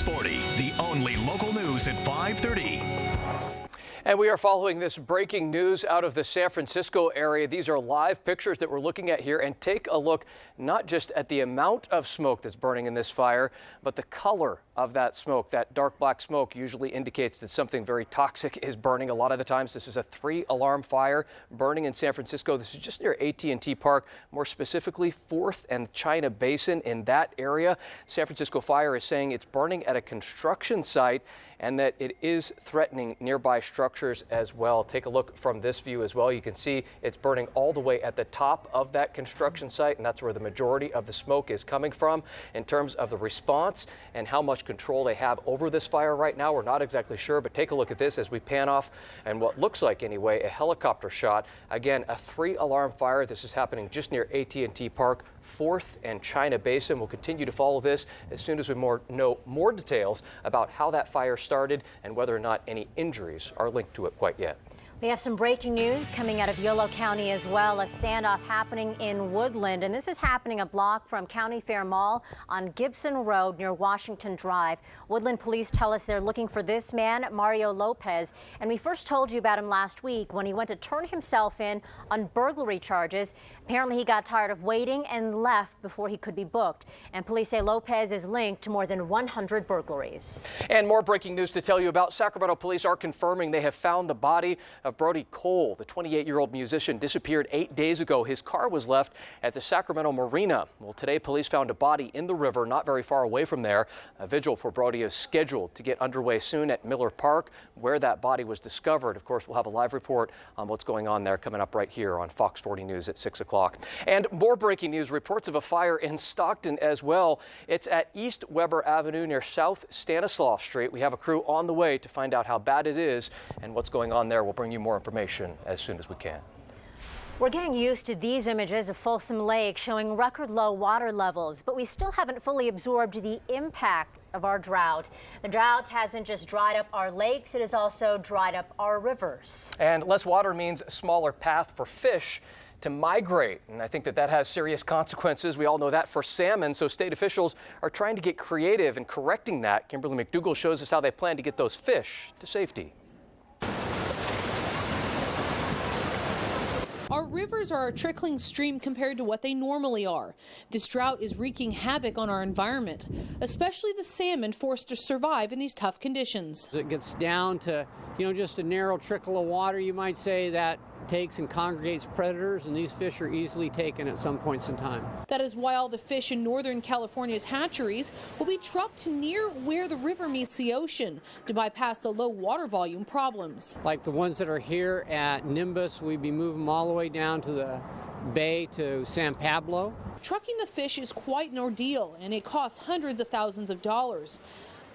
40, the only local news at 5:30. And we are following this breaking news out of the San Francisco area. These are live pictures that we're looking at here, and take a look not just at the amount of smoke that's burning in this fire, but the color of that smoke. That dark black smoke usually indicates that something very toxic is burning. A lot of the times this is a 3-alarm fire burning in San Francisco. This is just near AT&T Park, more specifically 4th and China Basin in that area. San Francisco Fire is saying it's burning at a construction site and that it is threatening nearby structures as well. Take a look from this view as well. You can see it's burning all the way at the top of that construction site, and that's where the majority of the smoke is coming from. In terms of the response and how much control they have over this fire right now, we're not exactly sure, but take a look at this as we pan off and what looks like anyway a helicopter shot. Again, a 3-alarm fire. This is happening just near AT&T Park, 4th and China Basin. We'll continue to follow this as soon as we know more details about how that fire started and whether or not any injuries are linked to it quite yet. We have some breaking news coming out of Yolo County as well. A standoff happening in Woodland, and this is happening a block from County Fair Mall on Gibson Road near Washington Drive. Woodland police tell us they're looking for this man, Mario Lopez, and we first told you about him last week when he went to turn himself in on burglary charges. Apparently he got tired of waiting and left before he could be booked, and police say Lopez is linked to more than 100 burglaries. And more breaking news to tell you about. Sacramento police are confirming they have found the body of Brody Cole. The 28-year-old musician disappeared 8 days ago. His car was left at the Sacramento Marina. Well, today police found a body in the river not very far away from there. A vigil for Brody is scheduled to get underway soon at Miller Park, where that body was discovered. Of course, we'll have a live report on what's going on there coming up right here on Fox 40 News at 6 o'clock. And more breaking news, reports of a fire in Stockton as well. It's at East Weber Avenue near South Stanislaus Street. We have a crew on the way to find out how bad it is and what's going on there. We'll bring you more information as soon as we can. We're getting used to these images of Folsom Lake showing record low water levels, but we still haven't fully absorbed the impact of our drought. The drought hasn't just dried up our lakes, it has also dried up our rivers. And less water means a smaller path for fish to migrate, and I think that has serious consequences. We all know that for salmon, so state officials are trying to get creative in correcting that. Kimberly McDougall shows us how they plan to get those fish to safety. Our rivers are a trickling stream compared to what they normally are. This drought is wreaking havoc on our environment, especially the salmon forced to survive in these tough conditions. It gets down to, just a narrow trickle of water, you might say, that takes and congregates predators, and these fish are easily taken at some points in time. That is why all the fish in Northern California's hatcheries will be trucked to near where the river meets the ocean to bypass the low water volume problems. Like the ones that are here at Nimbus, we'd be moving them all the way down to the bay to San Pablo. Trucking the fish is quite an ordeal, and it costs hundreds of thousands of dollars.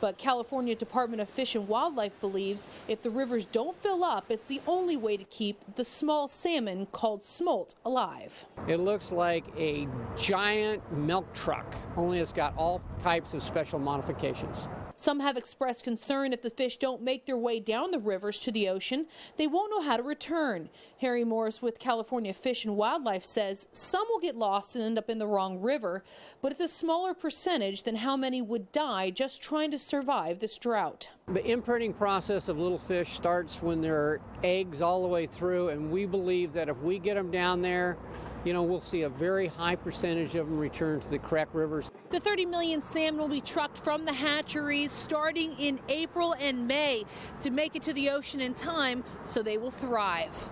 But California Department of Fish and Wildlife believes if the rivers don't fill up, it's the only way to keep the small salmon called smolt alive. It looks like a giant milk truck, only it's got all types of special modifications. Some have expressed concern if the fish don't make their way down the rivers to the ocean, they won't know how to return. Harry Morris with California Fish and Wildlife says some will get lost and end up in the wrong river, but it's a smaller percentage than how many would die just trying to survive this drought. The imprinting process of little fish starts when they're eggs all the way through, and we believe that if we get them down there, we'll see a very high percentage of them return to the correct rivers. The 30 million salmon will be trucked from the hatcheries starting in April and May to make it to the ocean in time so they will thrive.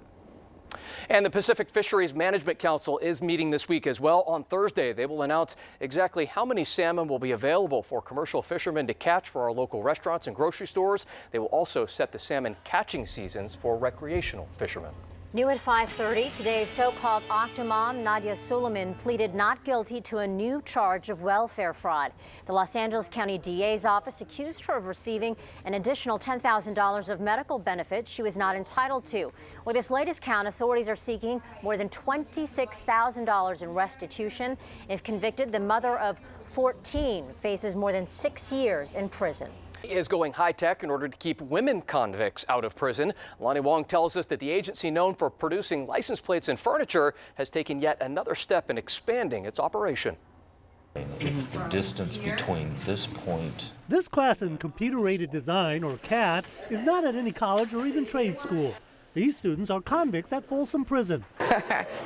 And the Pacific Fisheries Management Council is meeting this week as well. On Thursday, they will announce exactly how many salmon will be available for commercial fishermen to catch for our local restaurants and grocery stores. They will also set the salmon catching seasons for recreational fishermen. New at 5:30, today's so-called Octomom, Nadia Suleiman, pleaded not guilty to a new charge of welfare fraud. The Los Angeles County DA's office accused her of receiving an additional $10,000 of medical benefits she was not entitled to. With this latest count, authorities are seeking more than $26,000 in restitution. If convicted, the mother of 14 faces more than 6 years in prison. Is going high-tech in order to keep women convicts out of prison. Lonnie Wong tells us that the agency known for producing license plates and furniture has taken yet another step in expanding its operation. It's the distance between this point. This class in computer-aided design, or CAD, is not at any college or even trade school. These students are convicts at Folsom Prison.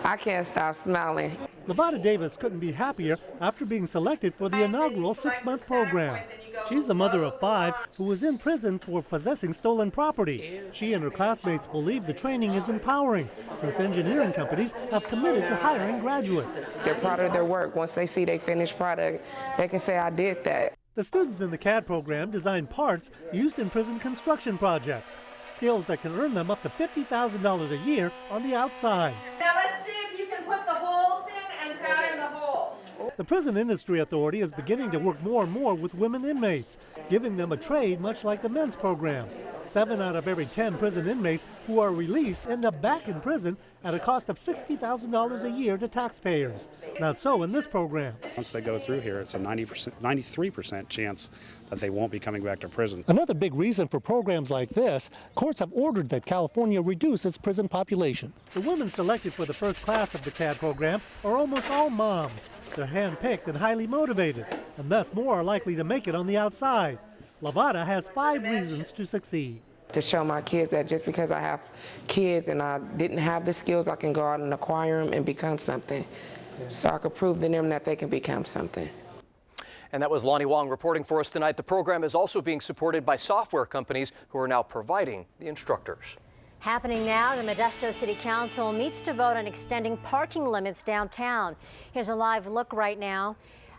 I can't stop smiling. Lavada Davis couldn't be happier after being selected for the inaugural 6-month program. She's the mother of 5 who was in prison for possessing stolen property. She and her classmates believe the training is empowering, since engineering companies have committed to hiring graduates. They're proud of their work. Once they see their finished product, they can say, I did that. The students in the CAD program design parts used in prison construction projects, skills that can earn them up to $50,000 a year on the outside. Now let's see if you can put the holes in and pattern the holes. The Prison Industry Authority is beginning to work more and more with women inmates, giving them a trade much like the men's program. 7 out of every 10 prison inmates who are released end up back in prison at a cost of $60,000 a year to taxpayers. Not so in this program. Once they go through here, it's a 93% chance that they won't be coming back to prison. Another big reason for programs like this, courts have ordered that California reduce its prison population. The women selected for the first class of the CAD program are almost all moms. They're hand-picked and highly motivated, and thus more are likely to make it on the outside. Lavada has 5 reasons to succeed. To show my kids that just because I have kids and I didn't have the skills, I can go out and acquire them and become something. So I could prove to them that they can become something. And that was Lonnie Wong reporting for us tonight. The program is also being supported by software companies who are now providing the instructors. Happening now, the Modesto City Council meets to vote on extending parking limits downtown. Here's a live look right now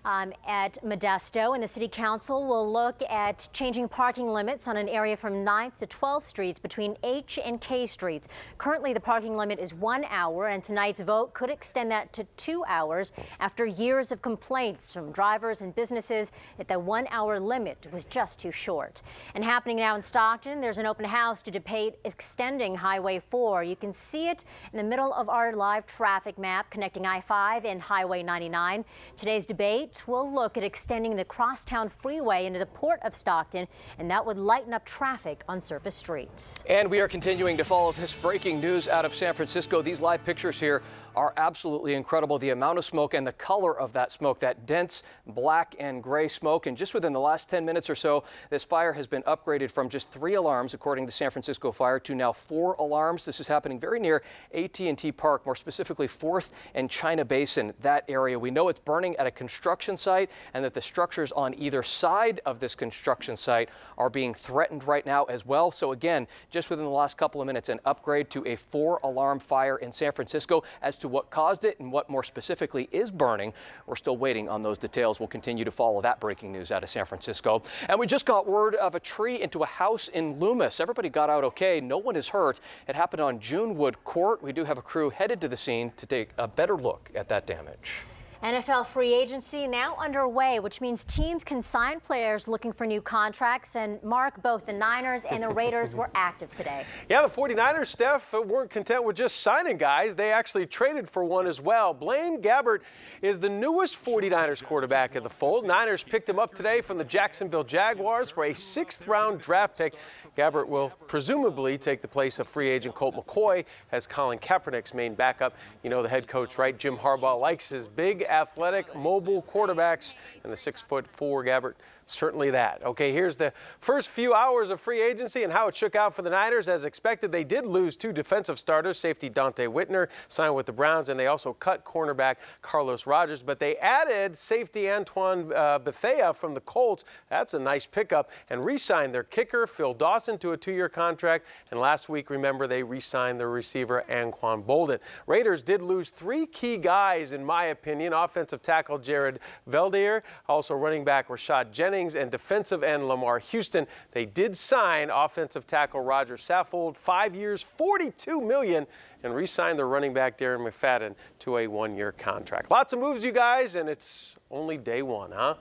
at Modesto, and the City Council will look at changing parking limits on an area from 9th to 12th Streets between H and K Streets. Currently, the parking limit is 1 hour, and tonight's vote could extend that to 2 hours after years of complaints from drivers and businesses that the 1 hour limit was just too short. And happening now in Stockton, there's an open house to debate extending Highway 4. You can see it in the middle of our live traffic map connecting I-5 and Highway 99. Today's debate will look at extending the Crosstown Freeway into the Port of Stockton, and that would lighten up traffic on surface streets. And we are continuing to follow this breaking news out of San Francisco. These live pictures here are absolutely incredible. The amount of smoke and the color of that smoke, that dense black and gray smoke. And just within the last 10 minutes or so, this fire has been upgraded from just 3 alarms, according to San Francisco Fire, to now 4 alarms. This is happening very near AT&T Park, more specifically 4th and China Basin, that area. We know it's burning at a construction site and that the structures on either side of this construction site are being threatened right now as well. So again, just within the last couple of minutes, an upgrade to a 4-alarm fire in San Francisco. As to what caused it and what more specifically is burning, we're still waiting on those details. We'll continue to follow that breaking news out of San Francisco. And we just got word of a tree into a house in Loomis. Everybody got out okay. No one is hurt. It happened on Junewood Court. We do have a crew headed to the scene to take a better look at that damage. NFL free agency now underway, which means teams can sign players looking for new contracts. And Mark, both the Niners and the Raiders were active today. Yeah, the 49ers, Steph, weren't content with just signing guys. They actually traded for one as well. Blaine Gabbert is the newest 49ers quarterback in the fold. Niners picked him up today from the Jacksonville Jaguars for a 6th-round draft pick. Gabbert will presumably take the place of free agent Colt McCoy as Colin Kaepernick's main backup. You know the head coach, right? Jim Harbaugh likes his big, athletic, mobile quarterbacks, and the 6'4" Gabbert, certainly that. Okay, here's the first few hours of free agency and how it shook out for the Niners. As expected, they did lose 2 defensive starters. Safety Dante Whitner signed with the Browns, and they also cut cornerback Carlos Rogers. But they added safety Antoine Bethea from the Colts. That's a nice pickup. And re-signed their kicker, Phil Dawson, to a 2-year contract. And last week, remember, they re-signed their receiver, Anquan Bolden. Raiders did lose 3 key guys, in my opinion. Offensive tackle Jared Veldier, also running back Rashad Jennings, and defensive end Lamar Houston. They did sign offensive tackle Roger Saffold, 5 years, $42 million, and re-signed their running back Darren McFadden to a 1-year contract. Lots of moves, you guys, and it's only day 1, huh?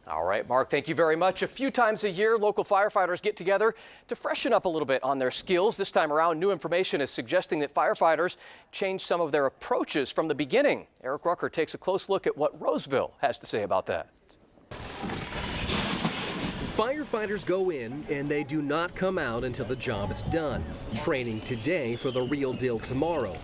All right, Mark, thank you very much. A few times a year, local firefighters get together to freshen up a little bit on their skills. This time around, new information is suggesting that firefighters change some of their approaches from the beginning. Eric Rucker takes a close look at what Roseville has to say about that. Firefighters go in and they do not come out until the job is done. Training today for the real deal tomorrow.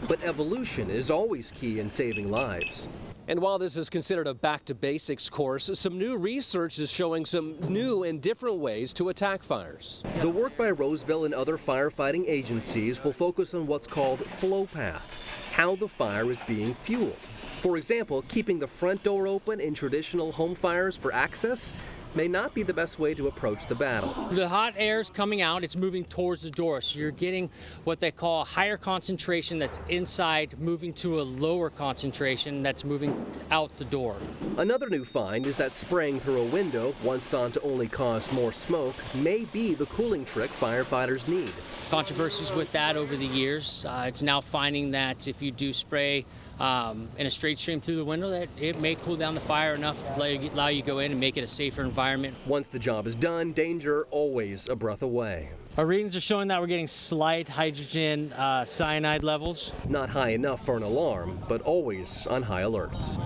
But evolution is always key in saving lives. And while this is considered a back-to-basics course, some new research is showing some new and different ways to attack fires. The work by Roseville and other firefighting agencies will focus on what's called flow path, how the fire is being fueled. For example, keeping the front door open in traditional home fires for access may not be the best way to approach the battle. The hot air is coming out, it's moving towards the door, so you're getting what they call a higher concentration that's inside, moving to a lower concentration that's moving out the door. Another new find is that spraying through a window, once thought to only cause more smoke, may be the cooling trick firefighters need. Controversies with that over the years. It's now finding that if you do spray in a straight stream through the window, that it may cool down the fire enough to allow you to go in and make it a safer environment. Once the job is done, danger always a breath away. Our readings are showing that we're getting slight hydrogen cyanide levels. Not high enough for an alarm, but always on high alerts.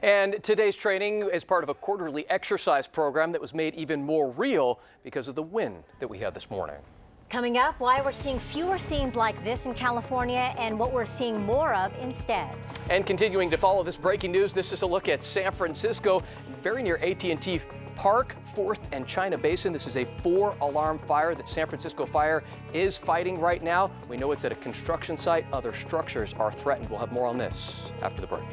And today's training is part of a quarterly exercise program that was made even more real because of the wind that we had this morning. Coming up, why we're seeing fewer scenes like this in California and what we're seeing more of instead. And continuing to follow this breaking news, this is a look at San Francisco, very near AT&T Park, 4th and China Basin. This is a 4-alarm fire that San Francisco Fire is fighting right now. We know it's at a construction site. Other structures are threatened. We'll have more on this after the break.